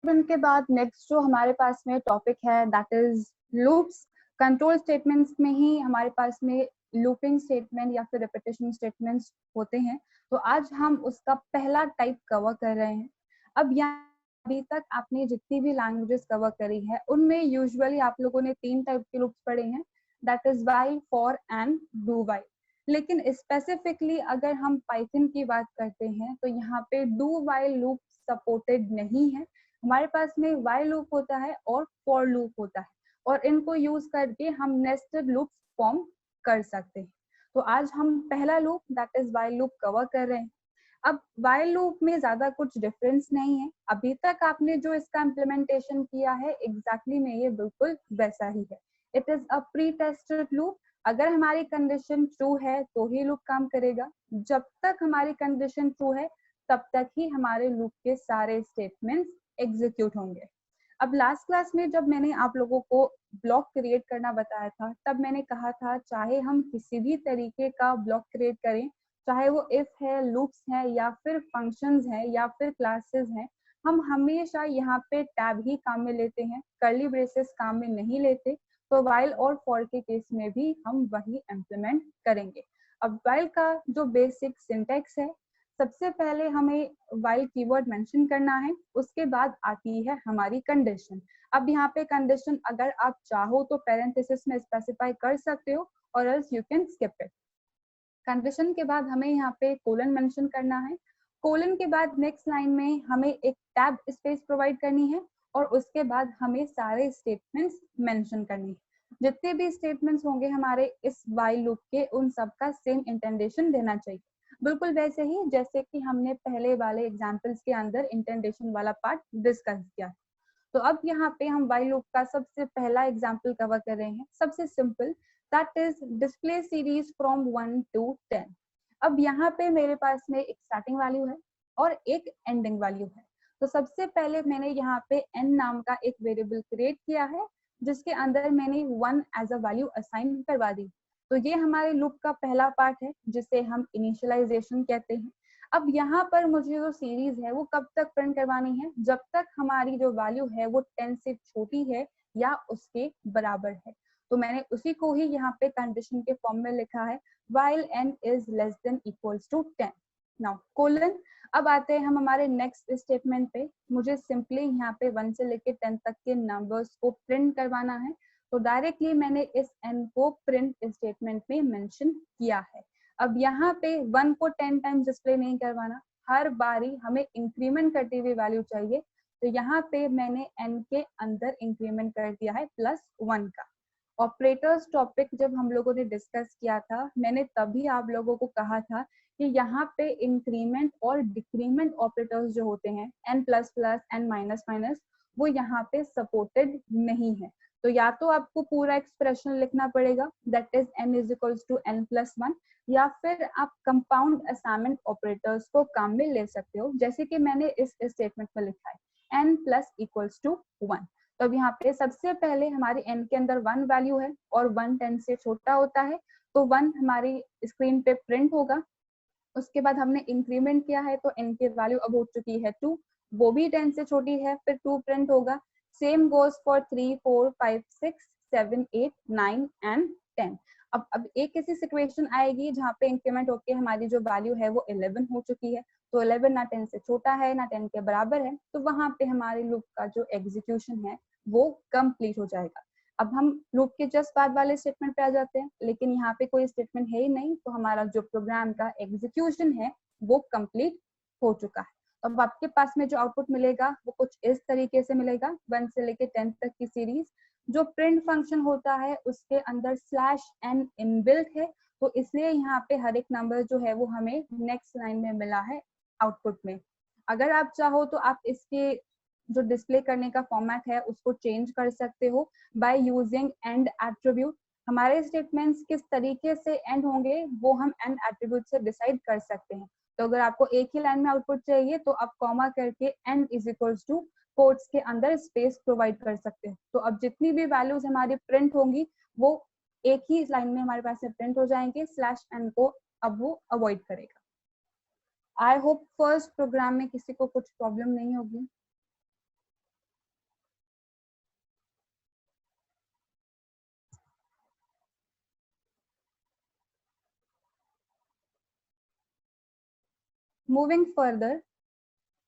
के बाद नेक्स्ट जो हमारे पास में टॉपिक है that is loops. Control statements में ही हमारे पास में लूपिंग स्टेटमेंट या फिर रिपीटेशन स्टेटमेंट्स होते हैं। तो आज हम उसका पहला टाइप कवर कर रहे हैं। अब यहाँ अभी तक आपने जितनी भी लैंग्वेजेस कवर करी है उनमें यूजुअली आप लोगों ने 3 टाइप के लूप्स पढ़े हैं, that is while, for and do while. लेकिन स्पेसिफिकली अगर हम पाइथन की बात करते हैं तो यहाँ पे डू व्हाइल लूप सपोर्टेड नहीं है। हमारे पास में व्हाइल लूप होता है और फॉर लूप होता है और इनको यूज करके हम नेस्टेड लूप फॉर्म कर सकते हैं। तो आज हम पहला loop that is while loop cover कर रहे हैं। अब व्हाइल लूप में ज्यादा कुछ डिफरेंस नहीं है, अभी तक आपने जो इसका इम्प्लीमेंटेशन किया है एग्जैक्टली में ये बिल्कुल वैसा ही है। It is a pre tested loop. अगर हमारी कंडीशन ट्रू है तो ही लूप काम करेगा, जब तक हमारी कंडीशन ट्रू है तब तक ही हमारे लूप के सारे स्टेटमेंट्स एग्जीक्यूट होंगे। अब लास्ट क्लास में जब मैंने आप लोगों को ब्लॉक क्रिएट करना बताया था तब मैंने कहा था चाहे हम किसी भी तरीके का ब्लॉक क्रिएट करें, चाहे वो इफ है, लूप्स है या फिर फंक्शंस है या फिर क्लासेस हैं, हम हमेशा यहाँ पे टैब ही काम में लेते हैं, कर्ली ब्रेसेस काम में नहीं लेते। तो व्हाइल और फॉर के केस में भी हम वही इम्प्लीमेंट करेंगे। अब व्हाइल का जो बेसिक सिंटेक्स है, सबसे पहले हमें व्हाइल कीवर्ड मेंशन करना है, उसके बाद आती है हमारी कंडीशन। अब यहाँ पे कंडीशन अगर आप चाहो तो पैरेंथेसिस में स्पेसिफाई कर सकते हो और else you can skip it. Condition के बाद हमें यहाँ पे कोलन मेंशन करना है। कोलन के बाद नेक्स्ट लाइन में हमें एक टैब स्पेस प्रोवाइड करनी है और उसके बाद हमें सारे स्टेटमेंट्स मेंशन करनी है। जितने भी स्टेटमेंट्स होंगे हमारे इस व्हाइल लूप के उन सब का सेम इंटेंडेशन देना चाहिए, बिल्कुल वैसे ही जैसे कि हमने पहले वाले एग्जांपल्स के अंदर इंटेंडेशन वाला पार्ट डिस्कस किया। तो अब यहाँ पे हम व्हाइल लूप का सबसे पहला एग्जांपल कवर कर रहे हैं, सबसे simple, that is display series from 1 to 10। अब यहाँ पे मेरे पास में एक स्टार्टिंग वैल्यू है और एक एंडिंग वैल्यू है। तो सबसे पहले मैंने यहाँ पे n नाम का एक वेरिएबल क्रिएट किया है जिसके अंदर मैंने 1 एज अ वैल्यू असाइन करवा दी। तो ये हमारे लूप का पहला पार्ट है जिसे हम इनिशियलाइजेशन कहते हैं। अब यहाँ पर मुझे जो सीरीज है वो कब तक प्रिंट करवानी है, जब तक हमारी जो वैल्यू है वो 10 से छोटी है या उसके बराबर है। तो मैंने उसी को ही यहाँ पे कंडीशन के फॉर्म में लिखा है, while n is less than equals to 10। Now colon. अब आते हैं हम हमारे नेक्स्ट स्टेटमेंट पे। मुझे सिंपली यहाँ पे 1 से लेके 10 तक के नंबर्स को प्रिंट करवाना है, तो डायरेक्टली मैंने इस n को प्रिंट स्टेटमेंट में मेंशन किया है। अब यहाँ पे 1 को 10 टाइम्स डिस्प्ले नहीं करवाना, हर बारी हमें इंक्रीमेंट करती हुई वैल्यू चाहिए। तो यहाँ पे मैंने n के अंदर इंक्रीमेंट कर दिया है +1 का। ऑपरेटर्स टॉपिक जब हम लोगों ने डिस्कस किया था मैंने तभी आप लोगों को कहा था कि यहाँ पे इंक्रीमेंट और डिक्रीमेंट ऑपरेटर्स जो होते हैं n++, n-, वो यहाँ पे सपोर्टेड नहीं है। तो या तो आपको पूरा एक्सप्रेशन लिखना पड़ेगा that is n is to n+1, या फिर आप कंपाउंड असाइनमेंट ऑपरेटर्स को काम में ले सकते हो, जैसे कि मैंने इस स्टेटमेंट में लिखा है n+=1। तो अब यहाँ पे सबसे पहले हमारी n के अंदर 1 वैल्यू है और 1 10 से छोटा होता है, तो 1 हमारी स्क्रीन पे प्रिंट होगा। उसके बाद हमने इंक्रीमेंट किया है तो n की वैल्यू अब हो चुकी है 2, वो भी 10 से छोटी है, फिर 2 प्रिंट होगा। Same goes for 3, 4, 5, 6, 7, 8, 9 and 10। अब एक ऐसी सिचुएशन आएगी जहाँ पे इंक्रीमेंट होके हमारी जो वैल्यू है वो 11 हो चुकी है, तो 11 ना 10 से छोटा है ना 10 के बराबर है, तो वहां पे हमारे लूप का जो एग्जीक्यूशन है वो कंप्लीट हो जाएगा। अब हम लूप के जस्ट बाद वाले स्टेटमेंट पे आ जाते हैं, लेकिन यहाँ पे कोई स्टेटमेंट है ही नहीं, तो हमारा जो प्रोग्राम का एग्जीक्यूशन है वो कंप्लीट हो चुका है। अब आपके पास में जो आउटपुट मिलेगा वो कुछ इस तरीके से मिलेगा, 1 से लेके 10 तक की सीरीज। जो प्रिंट फंक्शन होता है उसके अंदर /n इनबिल्ट है, तो इसलिए यहाँ पे हर एक नंबर जो है वो हमें नेक्स्ट लाइन में मिला है आउटपुट में। अगर आप चाहो तो आप इसके जो डिस्प्ले करने का फॉर्मेट है उसको चेंज कर सकते हो बाय यूजिंग एंड एट्रीब्यूट। हमारे स्टेटमेंट्स किस तरीके से एंड होंगे वो हम एंड एट्रीब्यूट से डिसाइड कर सकते हैं। तो अगर आपको एक ही लाइन में आउटपुट चाहिए तो आप कॉमा करके and is equals to quotes के अंदर स्पेस प्रोवाइड कर सकते हैं। तो अब जितनी भी वैल्यूज हमारी प्रिंट होंगी वो एक ही लाइन में हमारे पास से प्रिंट हो जाएंगे, /n को अब वो अवॉइड करेगा। आई होप फर्स्ट प्रोग्राम में किसी को कुछ प्रॉब्लम नहीं होगी। मूविंग फर्दर,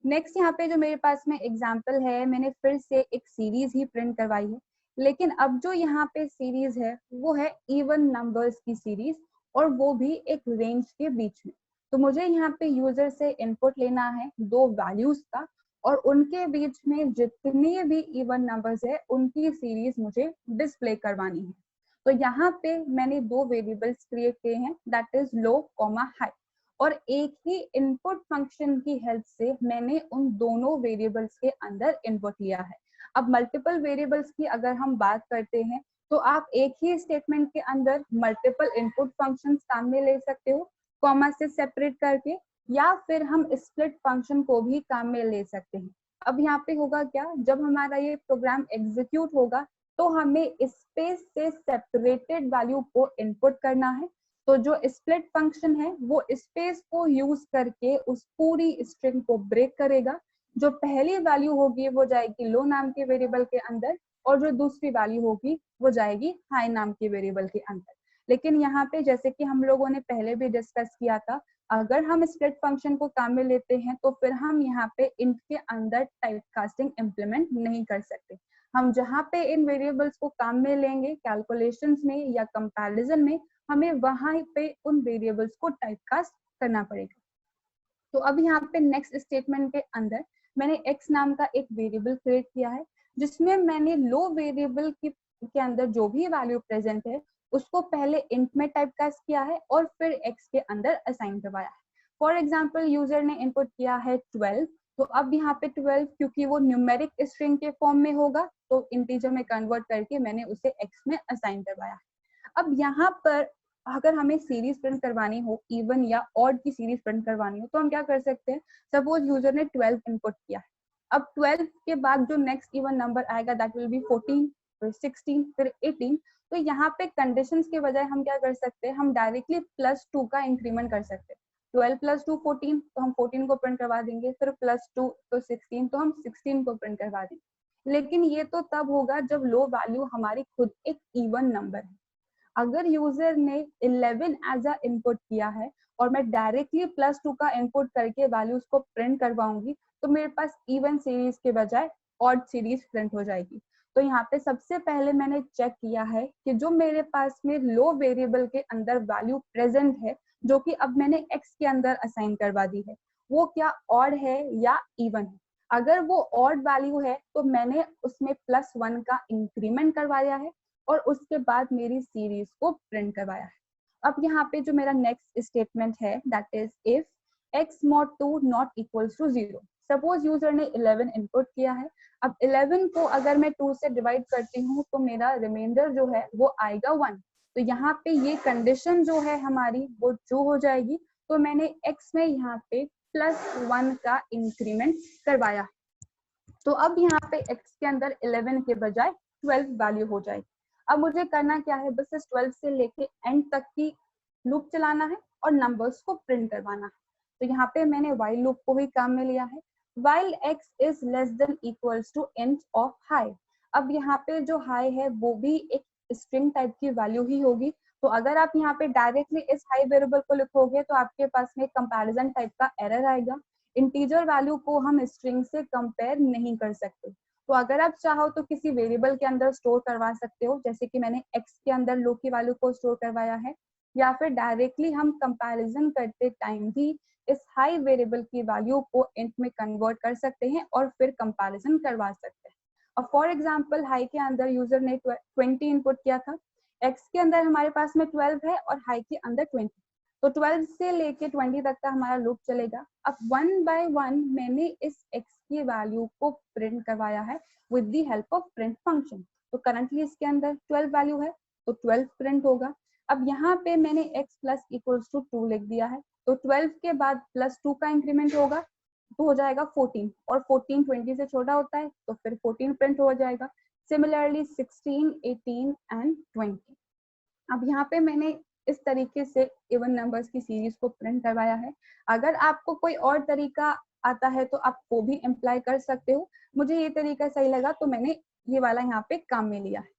नेक्स्ट यहाँ पे जो मेरे पास में एग्जाम्पल है, मैंने फिर से एक सीरीज ही प्रिंट करवाई है, लेकिन अब जो यहाँ पे सीरीज है वो है इवन नंबर्स की सीरीज, और वो भी एक रेंज के बीच में। तो मुझे यहाँ पे यूजर से इनपुट लेना है 2 वैल्यूज का, और उनके बीच में जितने भी इवन नंबर्स है उनकी सीरीज मुझे डिस्प्ले करवानी है। तो यहाँ पे मैंने 2 वेरिएबल्स क्रिएट किए हैं, that is low comma high, और एक ही इनपुट फंक्शन की हेल्प से मैंने उन दोनों वेरिएबल्स के अंदर इनपुट लिया है। अब मल्टीपल वेरिएबल्स की अगर हम बात करते हैं तो आप एक ही स्टेटमेंट के अंदर मल्टीपल इनपुट फंक्शंस काम में ले सकते हो कॉमा से सेपरेट करके, या फिर हम स्प्लिट फंक्शन को भी काम में ले सकते हैं। अब यहाँ पे होगा क्या, जब हमारा ये प्रोग्राम एग्जीक्यूट होगा तो हमें स्पेस से सेपरेटेड वैल्यू को इनपुट करना है। तो जो स्प्लिट फंक्शन है वो स्पेस को यूज करके उस पूरी स्ट्रिंग को ब्रेक करेगा। जो पहली वैल्यू होगी वो जाएगी लो नाम के वेरिएबल के अंदर, और जो दूसरी वैल्यू होगी वो जाएगी हाई नाम के वेरिएबल के अंदर। लेकिन यहाँ पे जैसे कि हम लोगों ने पहले भी डिस्कस किया था, अगर हम स्प्लिट फंक्शन को काम में लेते हैं तो फिर हम यहाँ पे इंट के अंदर टाइप कास्टिंग इम्प्लीमेंट नहीं कर सकते। हम जहाँ पे इन वेरिएबल्स को काम में लेंगे कैलकुलेशंस में या कंपैरिजन में, हमें वहां पे उन वेरिएबल्स को टाइपकास्ट करना पड़ेगा। तो अब यहाँ पे नेक्स्ट स्टेटमेंट के अंदर मैंने x नाम का एक वेरिएबल क्रिएट किया है, जिसमें मैंने लो वेरिएबल के अंदर जो भी वैल्यू प्रेजेंट है उसको पहले इंट में टाइपकास्ट किया है और फिर x के अंदर असाइन करवाया है। फॉर एग्जाम्पल यूजर ने इनपुट किया है 12, तो अब यहाँ पे 12 क्योंकि वो न्यूमेरिक स्ट्रिंग के फॉर्म में होगा तो इंटीजर में कन्वर्ट करके मैंने उसे x में असाइन करवाया है। अब यहाँ पर अगर हमें सीरीज प्रिंट करवानी हो, इवन या ऑड की सीरीज प्रिंट करवानी हो, तो हम क्या कर सकते हैं, सपोज यूजर ने 12 इनपुट किया है, अब 12 के बाद जो नेक्स्ट इवन नंबर आएगा दैट विल बी 14, फिर 16, फिर 18। तो यहाँ पे कंडीशंस के बजाय हम क्या कर सकते हैं, हम डायरेक्टली +2 का इंक्रीमेंट कर सकते हैं। 12 + 2 14, तो हम 14 को प्रिंट करवा देंगे, फिर +2 तो 16, तो हम 16 को प्रिंट करवा देंगे। लेकिन ये तो तब होगा जब लो वैल्यू हमारी खुद एक इवन नंबर है। अगर यूजर ने 11 एज अ इनपुट किया है और मैं डायरेक्टली +2 का इनपुट करके वैल्यूज को प्रिंट करवाऊंगी, तो मेरे पास इवन सीरीज के बजाय ऑड सीरीज प्रिंट हो जाएगी। तो यहाँ पे सबसे पहले मैंने चेक किया है कि जो मेरे पास में लो वेरिएबल के अंदर वैल्यू प्रेजेंट है, जो कि अब मैंने x के अंदर असाइन करवा दी है, वो क्या ऑड है या इवन है। अगर वो ऑड वैल्यू है तो मैंने उसमें +1 का इंक्रीमेंट करवाया है और उसके बाद मेरी सीरीज को प्रिंट करवाया है। अब यहाँ पे जो मेरा नेक्स्ट स्टेटमेंट है that is if x mod 2 not equals to 0। Suppose user ने 11 इनपुट किया है, अब 11 को अगर मैं 2 से डिवाइड करती हूँ तो मेरा रिमाइंडर जो है वो आएगा 1। तो यहाँ पे ये कंडीशन जो है हमारी वो ट्रू हो जाएगी। तो मैंने x में यहाँ पे +1 का इंक्रीमेंट करवाया। तो अब यहाँ पे x के अंदर 11 के बजाय 12 वैल्यू हो जाएगी। अब मुझे करना क्या है, बस इस 12 से लेके एंड तक की लूप चलाना है और नंबर्स को प्रिंट करवाना है। तो यहाँ पे मैंने while लूप को ही काम में लिया है, while x is less than equals to int of high। अब यहाँ पे जो हाई है वो भी एक स्ट्रिंग टाइप की वैल्यू ही होगी। तो अगर आप यहाँ पे डायरेक्टली इस हाई वेरिएबल को लिखोगे तो आपके पास में कंपैरिजन टाइप का एरर आएगा। इंटीजर वैल्यू को हम स्ट्रिंग से कंपेयर नहीं कर सकते। तो अगर आप चाहो तो किसी वेरिएबल के अंदर स्टोर करवा सकते हो, जैसे कि मैंने x के अंदर लो की वैल्यू को स्टोर करवाया है, या फिर डायरेक्टली हम कंपैरिजन करते टाइम भी इस हाई वेरिएबल की वैल्यू को इंट में कन्वर्ट कर सकते हैं और फिर कंपैरिजन करवा सकते हैं। और फॉर एग्जांपल हाई के अंदर यूजर ने 20 इनपुट किया था, x के अंदर हमारे पास में 12 है और हाई के अंदर 20, तो 12 से लेके 20 तक का हमारा लूप चलेगा। अब 1 by 1 मैंने इस x की वैल्यू को प्रिंट करवाया है with the help of print function. तो करंटली इसके अंदर 12 वैल्यू है तो 12 प्रिंट होगा। अब यहाँ पे मैंने x + 2 लिख दिया है, तो 12 के बाद +2 का इंक्रीमेंट होगा तो हो जाएगा 14, और 14 20 से छोटा होता है तो फिर 14 प्रिंट हो जाएगा। Similarly 16, 18 and 20। अब यहाँ पे मैंने इस तरीके से इवन नंबर्स की सीरीज को प्रिंट करवाया है। अगर आपको कोई और तरीका आता है तो आप वो भी अप्लाई कर सकते हो। मुझे ये तरीका सही लगा तो मैंने ये वाला यहाँ पे काम में लिया है।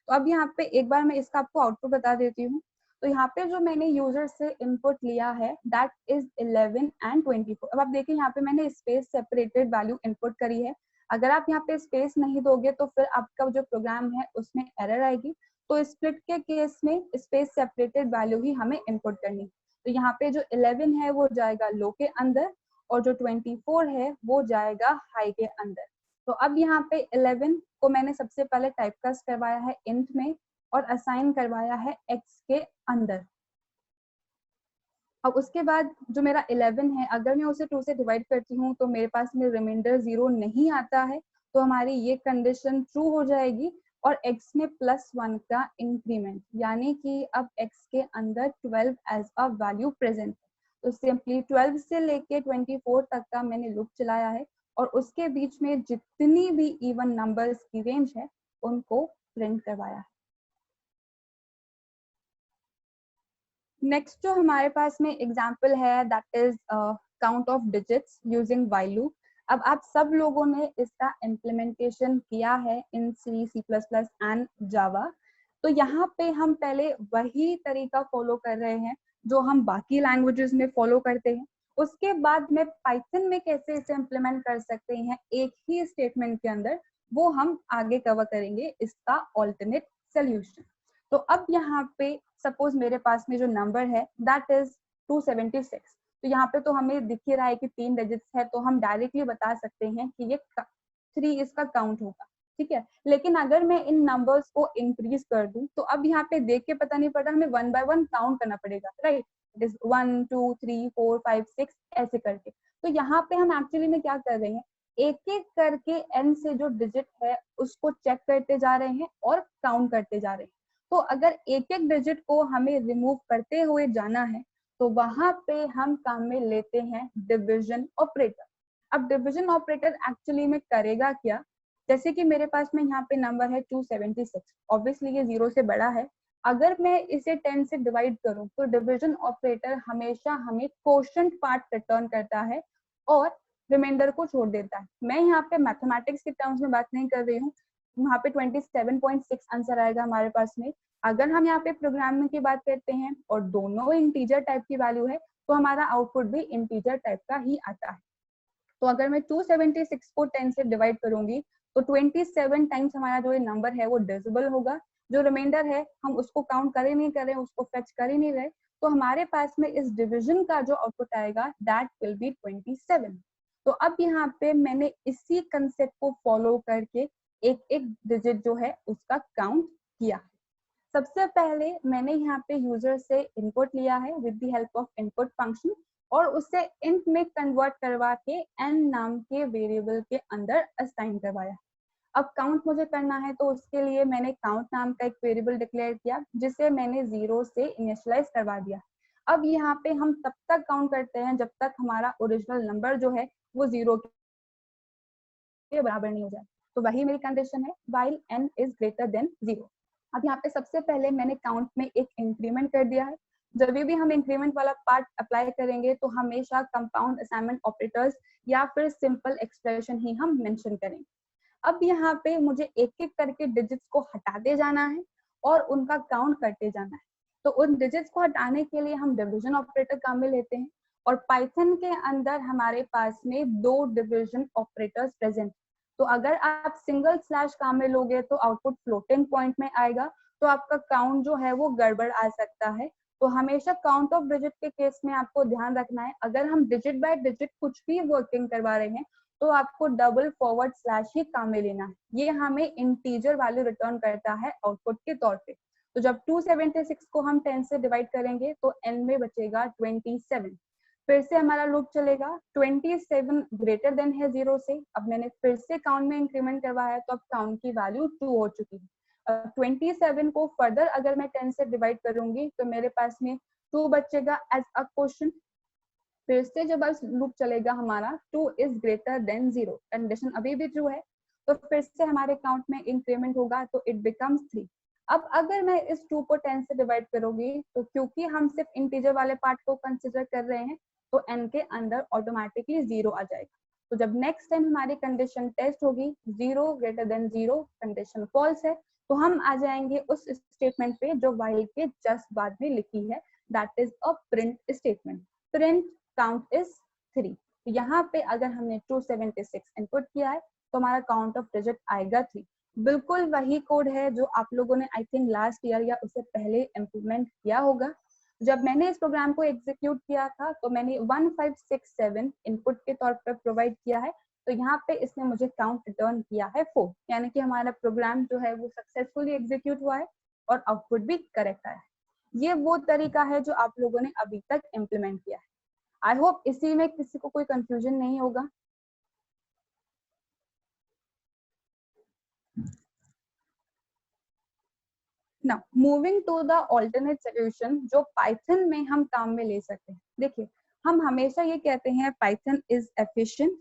तो अब यहाँ पे एक बार मैं इसका आपको आउटपुट बता देती हूँ। तो यहाँ पे जो मैंने यूजर से इनपुट लिया है दैट इज 11 एंड 24। अब आप देखिए यहाँ पे मैंने स्पेस सेपरेटेड वैल्यू इनपुट करी है। अगर आप यहाँ पे स्पेस नहीं दोगे तो फिर आपका जो प्रोग्राम है उसमें एरर आएगी। तो स्प्लिट के केस में स्पेस सेपरेटेड वैल्यू ही हमें इनपुट करनी। तो यहाँ पे जो 11 है वो जाएगा लो के अंदर और जो 24 है वो जाएगा हाई के अंदर। तो अब यहाँ पे 11 को मैंने सबसे पहले टाइपकास्ट करवाया है इंट में और असाइन करवाया है x के अंदर। अब उसके बाद जो मेरा 11 है अगर मैं उसे 2 से डिवाइड करती हूँ तो मेरे पास में रिमाइंडर 0 नहीं आता है, तो हमारी ये कंडीशन ट्रू हो जाएगी और x में +1 का इंक्रीमेंट, यानी कि अब x के अंदर 12 एज अ वैल्यू प्रेजेंट। तो सिंपली 12 से लेके 24 तक का मैंने लूप चलाया है और उसके बीच में जितनी भी इवन नंबर्स की रेंज है उनको प्रिंट करवाया है। नेक्स्ट जो हमारे पास में एग्जाम्पल है that is count of digits using while loop. अब आप सब लोगों ने इसका इम्प्लीमेंटेशन किया है इन सी, C++ एंड जावा। तो यहाँ पे हम पहले वही तरीका फॉलो कर रहे हैं जो हम बाकी लैंग्वेजेस में फॉलो करते हैं। उसके बाद में पाइथन में कैसे इसे इम्प्लीमेंट कर सकते हैं एक ही स्टेटमेंट के अंदर, वो हम आगे कवर करेंगे इसका ऑल्टरनेट सोल्यूशन। तो अब यहाँ पे सपोज मेरे पास में जो नंबर है दैट इज 276। तो यहाँ पे तो हमें दिख ही रहा है कि 3 डिजिट्स है, तो हम डायरेक्टली बता सकते हैं कि ये 3 इसका काउंट होगा, ठीक है। लेकिन अगर मैं इन नंबर्स को इंक्रीज कर दूं तो अब यहाँ पे देख के पता नहीं पड़ रहा, हमें 1 बाय 1 काउंट करना पड़ेगा, राइट। इट इज 1 2 3 4 5 6 ऐसे करके। तो यहाँ पे हम एक्चुअली में क्या कर रहे हैं, एक एक करके n से जो डिजिट है उसको चेक करते जा रहे हैं और काउंट करते जा रहे हैं। तो अगर एक एक डिजिट को हमें रिमूव करते हुए जाना है तो वहां पे हम काम में लेते हैं डिवीजन ऑपरेटर। अब डिवीजन ऑपरेटर एक्चुअली में करेगा क्या, जैसे कि मेरे पास में यहाँ पे नंबर है 276, ऑब्वियसली ये 0 से बड़ा है। अगर मैं इसे 10 से डिवाइड करूं तो डिवीजन ऑपरेटर हमेशा हमें क्वोशंट पार्ट रिटर्न करता है और रिमाइंडर को छोड़ देता है। मैं यहाँ पे मैथमेटिक्स के टर्म्स में बात नहीं कर रही हूँ, वहाँ पे 27.6 आंसर आएगा हमारे पास में। अगर हम यहाँ पे प्रोग्रामिंग की बात करते हैं और दोनों इंटीजर टाइप की वैल्यू है तो हमारा आउटपुट भी इंटीजर टाइप का ही आता है। तो अगर मैं 276 को 10 से डिवाइड करूंगी तो 27 टाइम्स हमारा जो ये नंबर है वो डिविजिबल होगा। जो रिमाइंडर है हम उसको काउंट कर ही नहीं कर रहे, उसको फेच कर ही नहीं रहे, तो हमारे पास में इस डिविजन का जो आउटपुट आएगा दैट विल बी 27। तो अब यहाँ पे मैंने इसी कंसेप्ट को फॉलो करके एक एक डिजिट जो है उसका काउंट किया। सबसे पहले मैंने यहाँ पे यूजर से इनपुट लिया है with the help of input function और उसे इंट में कन्वर्ट करवा के n नाम के वेरिएबल के अंदर असाइन करवाया। अब काउंट मुझे करना है तो उसके लिए मैंने काउंट नाम का एक वेरिएबल डिक्लेयर किया जिसे मैंने 0 से इनिशियलाइज करवा दिया। अब यहाँ पे हम तब तक काउंट करते हैं जब तक हमारा ओरिजिनल नंबर जो है वो 0 के बराबर नहीं हो जाए। तो वही मेरी कंडीशन है while n is greater than 0। अब यहाँ पे सबसे पहले मैंने काउंट में एक इंक्रीमेंट कर दिया है। जब भी हम इंक्रीमेंट वाला पार्ट अप्लाई करेंगे तो हमेशा कंपाउंड असाइनमेंट ऑपरेटर्स या फिर सिंपल एक्सप्रेशन ही हम मेंशन करेंगे। अब यहाँ पे मुझे एक एक करके डिजिट्स को हटाते जाना है और उनका काउंट करते जाना है। तो उन डिजिट्स को हटाने के लिए हम डिवीजन ऑपरेटर काम में लेते हैं और पाइथन के अंदर हमारे पास में 2 डिवीजन ऑपरेटर्स प्रेजेंट। तो अगर आप सिंगल स्लैश काम में लोगे तो आउटपुट फ्लोटिंग पॉइंट में आएगा, तो आपका काउंट जो है वो गड़बड़ आ सकता है। तो हमेशा काउंट ऑफ डिजिट के केस में आपको ध्यान रखना है, अगर हम डिजिट बाय डिजिट कुछ भी वर्किंग करवा रहे हैं तो आपको डबल फॉरवर्ड स्लैश ही काम में लेना है। ये हमें इंटीजर वैल्यू रिटर्न करता है आउटपुट के तौर पे। तो जब 276 को हम 10 से डिवाइड करेंगे तो n में बचेगा 27। फिर से हमारा लूप चलेगा, 27 ग्रेटर देन है 0 से। अब मैंने फिर से काउंट में इंक्रीमेंट करवाया तो अब काउंट की वैल्यू 2 हो चुकी है। 27 को फर्दर अगर मैं 10 से डिवाइड करूंगी तो मेरे पास में 2 बचेगा एज अ क्वेश्चन। फिर से जब लूप चलेगा हमारा 2 इज ग्रेटर देन 0, कंडीशन अभी भी ट्रू है, तो फिर से हमारे काउंट में इंक्रीमेंट होगा तो इट बिकम्स 3। अब अगर मैं इस 2 को 10 से डिवाइड करूंगी तो क्योंकि हम सिर्फ इंटीजर वाले पार्ट को कंसिडर कर रहे हैं तो n के अंदर ऑटोमेटिकली 0 आ जाएगा। तो जब नेक्स्ट टाइम हमारी कंडीशन टेस्ट होगी 0 ग्रेटर देन 0, कंडीशन फॉल्स है, तो हम आ जाएंगे उस स्टेटमेंट पे जो while के जस्ट बाद में लिखी है, that is a print statement. Print count is 3। यहाँ पे अगर हमने 276 इनपुट किया है तो हमारा काउंट ऑफ डिजिट आएगा 3। बिल्कुल वही कोड है जो आप लोगों ने आई थिंक लास्ट ईयर या उससे पहले इम्प्लीमेंट किया होगा। जब मैंने इस प्रोग्राम को एग्जीक्यूट किया था तो मैंने 1567 इनपुट के तौर पर प्रोवाइड किया है, तो यहाँ पे इसने मुझे काउंट रिटर्न किया है 4, यानी कि हमारा प्रोग्राम जो है वो सक्सेसफुली एग्जीक्यूट हुआ है और आउटपुट भी करेक्ट आया है। ये वो तरीका है जो आप लोगों ने अभी तक इम्प्लीमेंट किया है। आई होप इसी में किसी को कोई कंफ्यूजन नहीं होगा। Now, moving to the alternate solution जो पाइथन में हम काम में ले सकते हैं। देखिए, हम हमेशा ये कहते हैं पाइथन इज एफिशिएंट,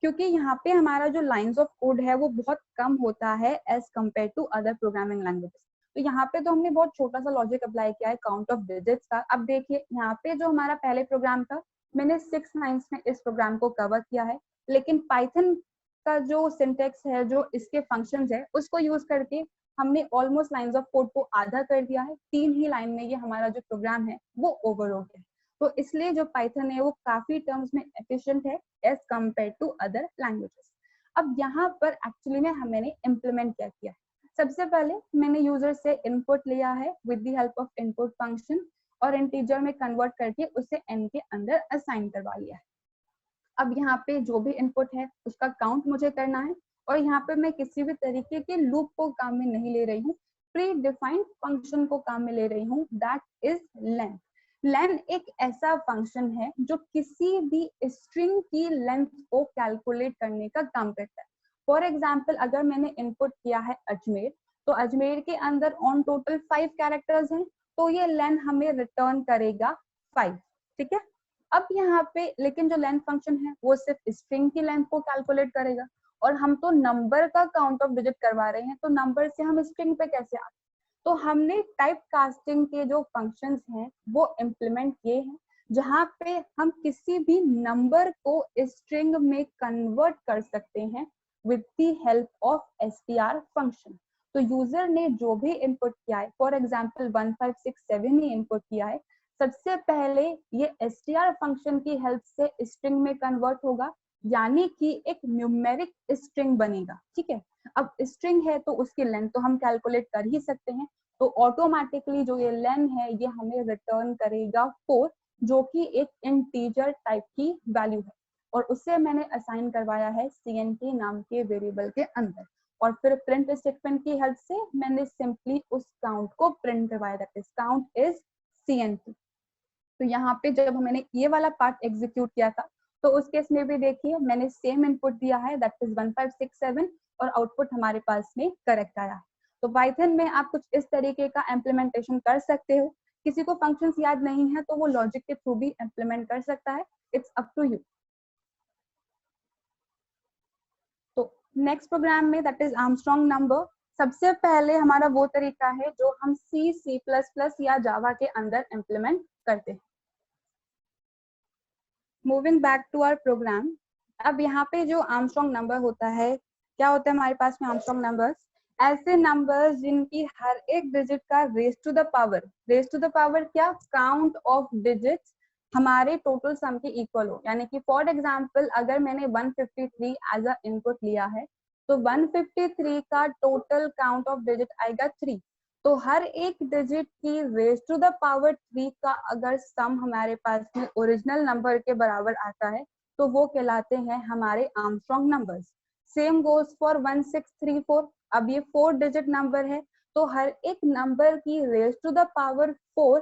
क्योंकि यहाँ पे हमारा जो लाइंस ऑफ कोड है वो बहुत कम होता है as compared to other programming languages. तो यहाँ पे तो हमने बहुत छोटा सा लॉजिक अप्लाई किया है काउंट ऑफ डिजिट्स का। अब देखिए यहाँ पे जो हमारा पहले प्रोग्राम था, मैंने 6 लाइन्स में इस प्रोग्राम को कवर किया है, लेकिन पाइथन का जो सिंटेक्स है, जो इसके फंक्शंस है, उसको यूज करके हमने ऑलमोस्ट लाइंस ऑफ कोड को आधा कर दिया है। 3 ही लाइन में ये हमारा जो प्रोग्राम है वो ओवर हो गया। तो इसलिए जो पाइथन है वो काफी टर्म्स में एफिशिएंट है as compared to other languages. अब यहाँ पर एक्चुअली में मैंने इम्प्लीमेंट क्या किया है, सबसे पहले मैंने यूजर से इनपुट लिया है with the help of input function और इंटीजर में कन्वर्ट करके उसे n के अंदर असाइन करवा लिया है। अब यहाँ पे जो भी इनपुट है उसका काउंट मुझे करना है, और यहाँ पे मैं किसी भी तरीके के लूप को काम में नहीं ले रही हूँ, प्री डिफाइंड फंक्शन को काम में ले रही हूँ, दैट इज लेंथ। लेंथ एक ऐसा फंक्शन है जो किसी भी स्ट्रिंग की लेंथ को कैलकुलेट करने का काम करता है। फॉर एग्जाम्पल, अगर मैंने इनपुट किया है अजमेर, तो अजमेर के अंदर ऑन टोटल 5 कैरेक्टर्स हैं, तो ये लेंथ हमें रिटर्न करेगा 5। ठीक है। अब यहाँ पे लेकिन जो लेंथ फंक्शन है वो सिर्फ स्ट्रिंग की लेंथ को कैलकुलेट करेगा, और हम तो नंबर का काउंट ऑफ डिजिट करवा रहे हैं, तो नंबर से हम स्ट्रिंग पे कैसे आए? तो हमने टाइप कास्टिंग के जो फंक्शंस हैं वो इम्प्लीमेंट किए हैं, जहाँ पे हम किसी भी नंबर को स्ट्रिंग में कन्वर्ट कर सकते हैं with the help of str function. तो यूजर ने जो भी इनपुट किया है, फॉर एग्जाम्पल 1567 ही इनपुट किया है, सबसे पहले ये str फंक्शन की हेल्प से स्ट्रिंग में कन्वर्ट होगा, यानी कि एक न्यूमेरिक स्ट्रिंग बनेगा। ठीक है। अब स्ट्रिंग है तो उसकी लेंथ तो हम कैलकुलेट कर ही सकते हैं, तो ऑटोमेटिकली जो ये लेंथ है ये हमें रिटर्न करेगा 4, जो कि एक इंटीजर टाइप की वैल्यू है, और उससे मैंने असाइन करवाया है cnt नाम के वेरिएबल के अंदर, और फिर प्रिंट स्टेटमेंट की हेल्प से मैंने सिंपली उस काउंट को प्रिंट करवाया, that is count is cnt। तो यहाँ पे जब मैंने ये वाला पार्ट एग्जीक्यूट किया था, तो उस केस में भी देखिए मैंने सेम इनपुट दिया है, दैट इज 1567, और आउटपुट हमारे पास में करेक्ट आया है। तो पाइथन में आप कुछ इस तरीके का इम्प्लीमेंटेशन कर सकते हो। किसी को फंक्शंस याद नहीं है तो वो लॉजिक के थ्रू भी इम्प्लीमेंट कर सकता है, इट्स अप टू यू। तो नेक्स्ट प्रोग्राम में, दैट इज आर्मस्ट्रॉन्ग नंबर, सबसे पहले हमारा वो तरीका है जो हम C++ या जावा के अंदर इम्प्लीमेंट करते हैं। Moving back to our program, अब यहाँ पे जो आर्मस्ट्रॉन्ग नंबर होता है, क्या होता है हमारे पास में आर्मस्ट्रॉन्ग नंबर्स? ऐसे नंबर्स जिनकी हर एक डिजिट का रेस टू द पावर क्या, काउंट ऑफ डिजिट्स हमारे टोटल सम के इक्वल हो। यानी कि फॉर एग्जांपल अगर मैंने 153 एज अ इनपुट लिया है, तो 153 का टोटल काउंट ऑफ डिजिट आएगा 3। तो हर एक डिजिट की रेस टू द पावर 3 का अगर सम हमारे पास में ओरिजिनल नंबर के बराबर आता है, तो वो कहलाते हैं हमारे Armstrong numbers. Same goes for 1634। अब ये 4 डिजिट नंबर है, तो हर एक नंबर की रेस टू द पावर 4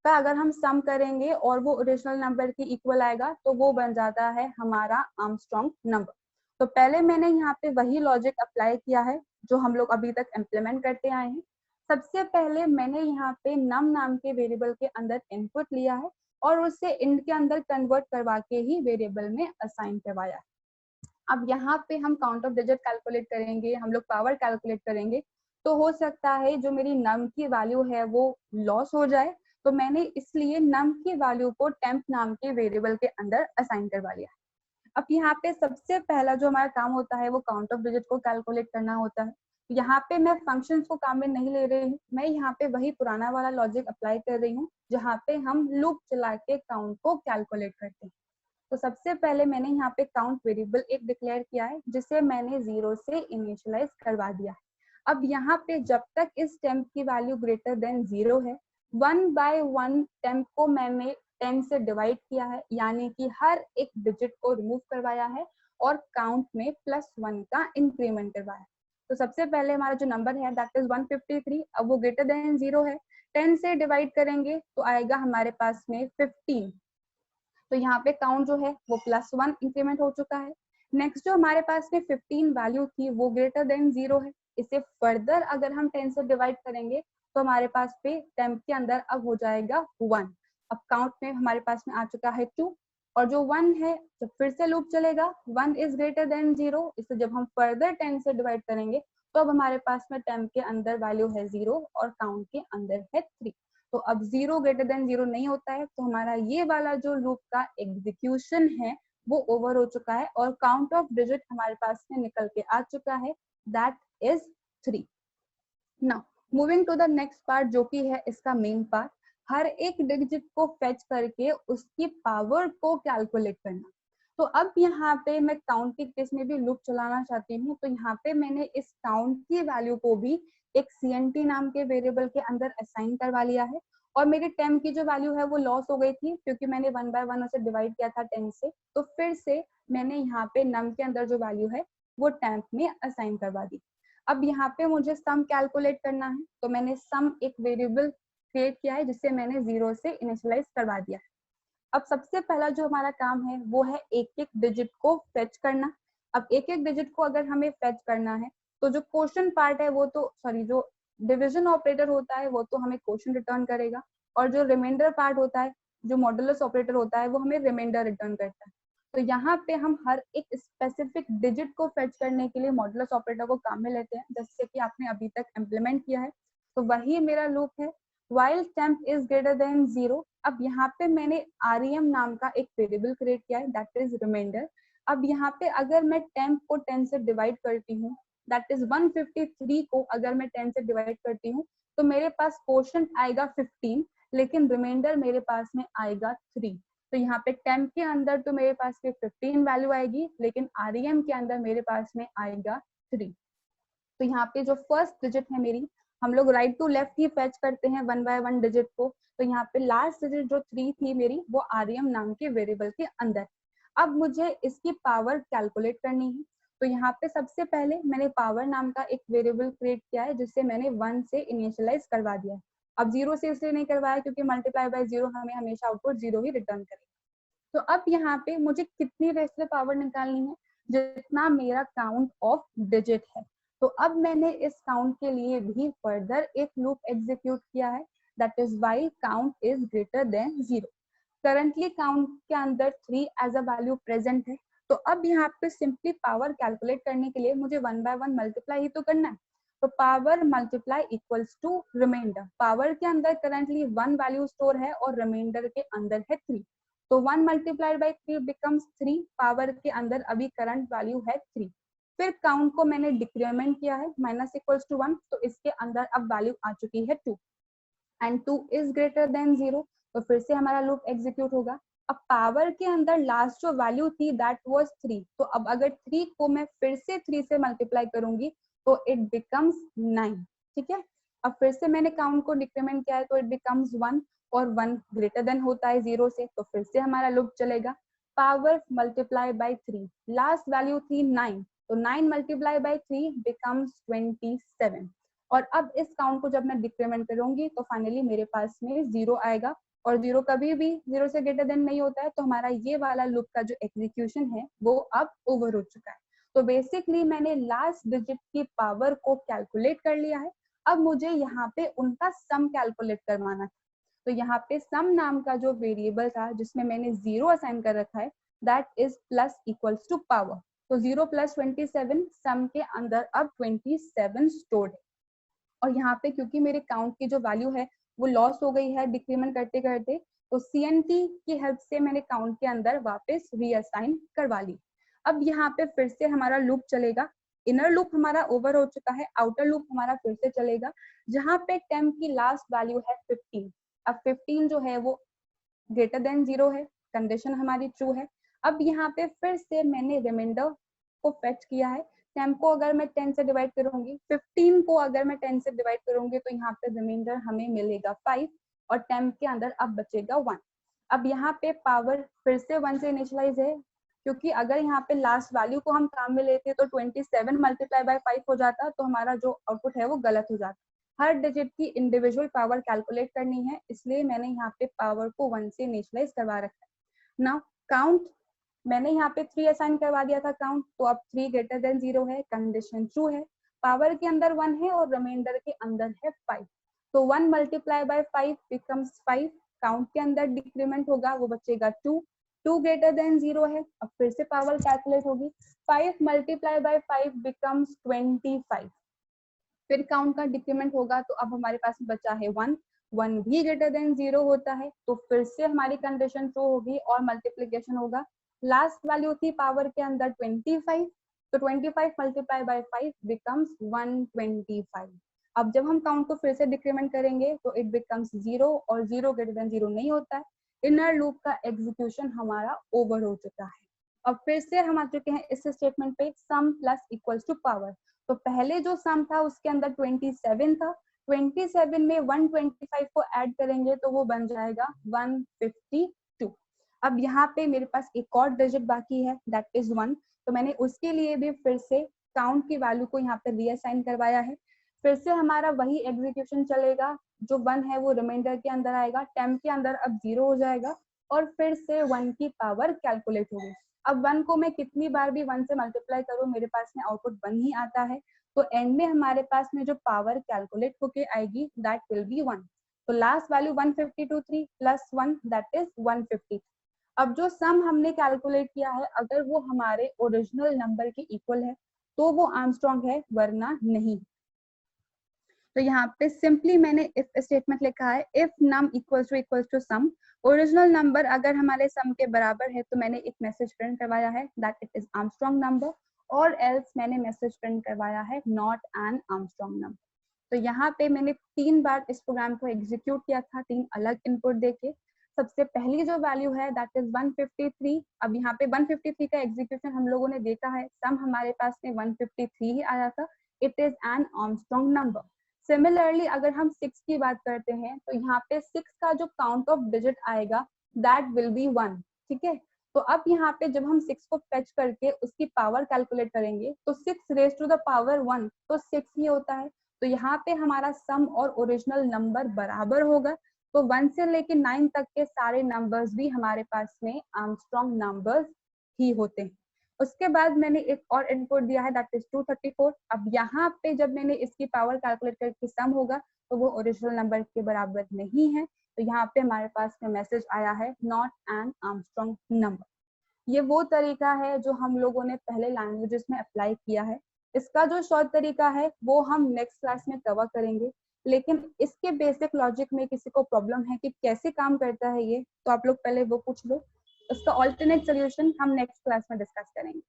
का अगर हम सम करेंगे और वो ओरिजिनल नंबर की इक्वल आएगा, तो वो बन जाता है हमारा आर्मस्ट्रॉन्ग नंबर। तो पहले मैंने यहाँ पे वही लॉजिक अप्लाई किया है जो हम लोग अभी तक इम्प्लीमेंट करते आए हैं। सबसे पहले मैंने यहाँ पे नम नाम के वेरिएबल के अंदर इनपुट लिया है और उससे इंट के अंदर कन्वर्ट करवा के ही वेरिएबल में असाइन करवाया है। अब यहाँ पे हम काउंट ऑफ डिजिट कैलकुलेट करेंगे, हम लोग पावर कैलकुलेट करेंगे, तो हो सकता है जो मेरी नम की वैल्यू है वो लॉस हो जाए, तो मैंने इसलिए नम की वैल्यू को टेम्प नाम के वेरिएबल के अंदर असाइन करवा लिया। अब यहाँ पे सबसे पहला जो हमारा काम होता है वो काउंट ऑफ डिजिट को कैलकुलेट करना होता है। यहाँ पे मैं फंक्शंस को काम में नहीं ले रही हूँ, मैं यहाँ पे वही पुराना वाला लॉजिक अप्लाई कर रही हूँ जहाँ पे हम लूप चला के काउंट को कैलकुलेट करते हैं। तो सबसे पहले मैंने यहाँ पे काउंट वेरिएबल एक डिक्लेयर किया है जिसे मैंने 0 से इनिशियलाइज करवा दिया है। अब यहाँ पे जब तक इस टेम्प की वैल्यू ग्रेटर देन 0 है, 1 बाय 1 टेम्प को मैंने 10 से डिवाइड किया है, यानी कि हर एक डिजिट को रिमूव करवाया है और काउंट में +1 का इंक्रीमेंट करवाया। तो सबसे पहले हमारा जो नंबर है दैट इज 153, अब वो ग्रेटर देन 0 है, 10 से डिवाइड करेंगे तो आएगा हमारे पास में 15। तो यहाँ पे काउंट जो है वो +1 इंक्रीमेंट हो चुका है। नेक्स्ट जो हमारे पास में 15 वैल्यू थी वो ग्रेटर देन 0 है, इसे फर्दर अगर हम 10 से डिवाइड करेंगे तो हमारे पास पे टेम्प के अंदर अब हो जाएगा 1। अब काउंट में हमारे पास में आ चुका है 2, और जो 1 है जब फिर से लूप चलेगा 1 इज ग्रेटर देन 0, इसे जब हम फर्दर 10 से डिवाइड करेंगे तो अब हमारे पास में टेम्प के अंदर वैल्यू है 0 और काउंट के अंदर है 3। तो अब 0 ग्रेटर देन 0 नहीं होता है, तो हमारा ये वाला जो लूप का एग्जीक्यूशन है वो ओवर हो चुका है और काउंट ऑफ डिजिट हमारे पास में निकल के आ चुका है, that is 3। Now moving to the next part जो कि है इसका मेन पार्ट, हर एक डिजिट को फेच करके उसकी पावर को कैलकुलेट करना। तो अब यहाँ पे मैं काउंट के केस में भी लूप चलाना चाहती हूँ, तो यहाँ पे मैंने इस काउंट की वैल्यू को भी एक CNT नाम के वेरिएबल के अंदर असाइन करवा लिया है, और मेरी टेम्प की जो वैल्यू है वो लॉस हो गई थी क्योंकि मैंने 1 बाय 1 उसे डिवाइड किया था 10 से, तो फिर से मैंने यहाँ पे नम के अंदर जो वैल्यू है वो टेम्प में असाइन करवा दी। अब यहाँ पे मुझे सम कैलकुलेट करना है, तो मैंने सम एक वेरिएबल क्रिएट किया है जिससे मैंने 0 से इनिशियलाइज करवा दिया है। अब सबसे पहला जो हमारा काम है वो है एक एक डिजिट को फेच करना। अब एक एक डिजिट को अगर हमें फेच करना है तो जो क्वेश्चन पार्ट है वो तो जो डिवीजन ऑपरेटर होता है वो तो हमें क्वेश्चन रिटर्न करेगा, और जो रिमाइंडर पार्ट होता है, जो मॉडुलस ऑपरेटर होता है, वो हमें रिमाइंडर रिटर्न करता है। तो यहाँ पे हम हर एक स्पेसिफिक डिजिट को फेच करने के लिए मॉडुलस ऑपरेटर को काम में लेते हैं, जैसे कि आपने अभी तक इम्प्लीमेंट किया है। तो वही मेरा लूप है, while temp is greater than 0। अब यहाँ पे मैंने rem नाम का एक वेरिएबल क्रिएट किया है, दैट इज रिमाइंडर। अब यहाँ पे अगर मैं temp को 10 से डिवाइड करती हूँ, दैट इज 153 को अगर मैं 10 से डिवाइड करती हूँ तो मेरे पास क्वोशंट आएगा 15, लेकिन रिमाइंडर मेरे पास में आएगा 3। तो यहाँ पे temp के अंदर तो मेरे पास में 15 वैल्यू आएगी, लेकिन rem के अंदर मेरे पास में आएगा 3। तो यहाँ पे जो फर्स्ट डिजिट है मेरी, हम लोग राइट टू लेफ्ट ही फेच करते हैं 1 बाय 1 डिजिट को, तो यहाँ पे लास्ट डिजिट जो 3 थी मेरी वो rem नाम के वेरिएबल के अंदर। अब मुझे इसकी पावर कैलकुलेट करनी है, तो यहाँ पे सबसे पहले मैंने पावर नाम का एक वेरिएबल क्रिएट किया है जिससे मैंने 1 से इनिशियलाइज करवा दिया है। अब 0 से इसलिए नहीं करवाया क्योंकि मल्टीप्लाई बाय 0 हमें हमेशा आउटपुट 0 ही रिटर्न करेगा। तो अब यहाँ पे मुझे कितनी रेस से पावर निकालनी है, जितना मेरा काउंट ऑफ डिजिट है। तो अब मैंने इस काउंट के लिए भी फर्दर एक लूप एग्जीक्यूट किया है, that is while count is greater than 0। Currently count के अंदर 3 एज अ वैल्यू प्रेजेंट है, तो अब यहाँ पे सिंपली पावर कैलकुलेट करने के लिए मुझे 1 बाय 1 मल्टीप्लाई ही तो करना है। तो power multiply equals to remainder. Power के अंदर करंटली 1 वैल्यू स्टोर है और रिमाइंडर के अंदर है 3, तो 1 मल्टीप्लाइड बाय 3 बिकम्स 3। पावर के अंदर अभी करंट वैल्यू है 3। फिर काउंट को मैंने डिक्रीमेंट किया है माइनस इक्वल्स टू 1, तो इसके अंदर अब वैल्यू आ चुकी है 2 एंड 2 इज ग्रेटर देन 0। तो फिर से हमारा लूप एग्जीक्यूट होगा। अब पावर के अंदर लास्ट जो वैल्यू थी दैट वाज 3, तो अब अगर 3 को मैं फिर से 3 से मल्टीप्लाई करूंगी तो इट बिकम्स 9। ठीक है, अब फिर से मैंने काउंट को डिक्रीमेंट किया है तो इट बिकम्स 1, और 1 ग्रेटर देन होता है 0 से, तो फिर से हमारा लूप चलेगा। Power multiply by 3, last value थी 9, तो 9 मल्टीप्लाई बाय 3 बिकम्स 27। और अब इस काउंट को जब मैं डिक्रीमेंट करूंगी तो फाइनली मेरे पास में 0 आएगा, और 0 कभी भी 0 से ग्रेटर देन नहीं होता है, तो हमारा ये वाला लूप का जो एग्जीक्यूशन है वो अब ओवर हो चुका है। तो बेसिकली मैंने लास्ट डिजिट की पावर को कैलकुलेट कर लिया है। अब मुझे यहाँ पे उनका सम कैलकुलेट करवाना था, तो यहाँ पे सम नाम का जो वेरिएबल था जिसमें मैंने 0 असाइन कर रखा है, that is plus equals to power. तो 0 प्लस 27, सम के अंदर अब 27 स्टोर्ड है। और यहाँ पे क्योंकि मेरे काउंट की जो वैल्यू है वो लॉस हो गई है डिक्रीमेंट करते करते, तो CNT की हेल्प से मैंने काउंट के अंदर वापस रीअसाइन करवा ली। अब यहाँ पे फिर से हमारा लूप चलेगा, इनर लूप हमारा ओवर हो चुका है, आउटर लूप हमारा फिर से चलेगा, जहां पे टेम्प की लास्ट वैल्यू है 15। अब 15 जो है वो ग्रेटर देन 0 है, कंडीशन हमारी ट्रू है। अब यहाँ पे फिर से मैंने रिमाइंडर को फेच किया है। टेम्प को अगर मैं 10 से डिवाइड करूंगी, 15 को अगर मैं 10 से डिवाइड करूंगी, तो यहाँ पे रिमाइंडर हमें मिलेगा 5 और टेम्प के अंदर अब बचेगा 1। अब यहाँ पे पावर फिर से 1 से इनिशियलाइज है, क्योंकि अगर यहाँ पे लास्ट वैल्यू को हम काम में लेते तो 27 मल्टीप्लाई बाय 5 हो जाता, तो हमारा जो आउटपुट है वो गलत हो जाता। हर डिजिट की इंडिविजुअल पावर कैलकुलेट करनी है, इसलिए मैंने यहाँ पे पावर को 1 से इनिशियलाइज करवा रखा है। नाउ काउंट, मैंने यहाँ पे 3 असाइन करवा दिया था काउंट, तो अब 3 ग्रेटर देन 0 है, कंडीशन ट्रू है। पावर के अंदर 1 है और रिमाइंडर के अंदर है 5, तो 1 मल्टीप्लाई बाय 5 बिकम्स 5। काउंट के अंदर डिक्रीमेंट होगा, वो बचेगा 2, 2 ग्रेटर देन 0 है। अब फिर से पावर कैलकुलेट होगी, 5 मल्टीप्लाई बाय 5 बिकम्स 25। फिर काउंट का डिक्रीमेंट होगा, तो अब हमारे पास बचा है 1, 1 भी ग्रेटर देन 0 होता है, तो फिर से हमारी कंडीशन ट्रू होगी और मल्टीप्लीकेशन होगा। लास्ट वैल्यू थी पावर के अंदर 25, तो 25 मल्टीप्लाई बाय 5 बिकम्स 125। अब जब हम काउंट को फिर से डिक्रीमेंट करेंगे तो इट बिकम्स 0 और 0 ग्रेटर देन 0 नहीं होता है। इनर लूप का एग्जीक्यूशन हमारा ओवर हो चुका है। अब फिर से हम आ चुके हैं इस स्टेटमेंट पे, सम प्लस इक्वल्स टू पावर। तो पहले जो सम था उसके अंदर 27 था, 27 में 125 को ऐड करेंगे तो वो बन जाएगा 152। अब यहाँ पे मेरे पास एक और डिजिट बाकी है, दैट इज 1, तो मैंने उसके लिए भी फिर से काउंट की वैल्यू को यहाँ पे रीअसाइन करवाया है। फिर से हमारा वही एग्जीक्यूशन चलेगा, जो 1 है वो रिमाइंडर के अंदर आएगा, टेम्प के अंदर अब 0 हो जाएगा और फिर से 1 की पावर कैलकुलेट होगी। अब 1 को मैं कितनी बार भी 1 से मल्टीप्लाई करूं, मेरे पास में आउटपुट 1 ही आता है, तो एंड में हमारे पास में जो पावर कैलकुलेट होके आएगी दैट विल बी 1। तो last value 152 plus 1 that is 150। अब जो सम हमने कैलकुलेट किया है, अगर वो हमारे ओरिजिनल नंबर के इक्वल है तो वो आर्मस्ट्रांग है, वरना नहीं। तो यहाँ पे सिंपली मैंने इफ स्टेटमेंट लिखा है, if num equals to sum, original number अगर हमारे सम के बराबर है तो मैंने एक मैसेज प्रिंट करवाया है that it is Armstrong number, और एल्स मैंने मैसेज प्रिंट करवाया है नॉट एन आर्मस्ट्रांग नंबर। तो यहाँ पे मैंने 3 बार इस प्रोग्राम को एग्जीक्यूट किया था, 3 अलग इनपुट देके। सबसे पहली जो वैल्यू है दैट इज 153। अब यहाँ पे 153 का एग्जीक्यूशन हम लोगों ने देखा है, सम हमारे पास में 153 ही आया था, it is an Armstrong number. Similarly अगर हम 6 की बात करते हैं तो यहाँ पे 6 का जो काउंट ऑफ डिजिट आएगा दैट विल बी 1, ठीक है। तो अब यहाँ पे जब हम 6 को फेच करके उसकी पावर कैलकुलेट करेंगे तो 6 रेज टू द पावर 1 तो 6 ही होता है। तो यहाँ पे हमारा सम और ओरिजिनल नंबर बराबर होगा, तो 1 से लेके 9 तक के सारे नंबर्स भी हमारे पास में आर्मस्ट्रांग नंबर्स ही होते हैं। उसके बाद मैंने एक और इनपुट दिया है दैट इज 234। अब यहाँ पे जब मैंने इसकी पावर कैलकुलेट करके सम होगा तो वो ओरिजिनल नंबर के बराबर नहीं है, तो यहाँ पे हमारे पास में मैसेज आया है नॉट एन आर्मस्ट्रांग नंबर। ये वो तरीका है जो हम लोगों ने पहले लैंग्वेजेस में अप्लाई किया है। इसका जो शॉर्ट तरीका है वो हम नेक्स्ट क्लास में कवर करेंगे, लेकिन इसके बेसिक लॉजिक में किसी को प्रॉब्लम है कि कैसे काम करता है ये, तो आप लोग पहले वो पूछ लो, उसका ऑल्टरनेट सोल्यूशन हम नेक्स्ट क्लास में डिस्कस करेंगे।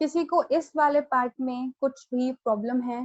किसी को इस वाले पार्ट में कुछ भी प्रॉब्लम है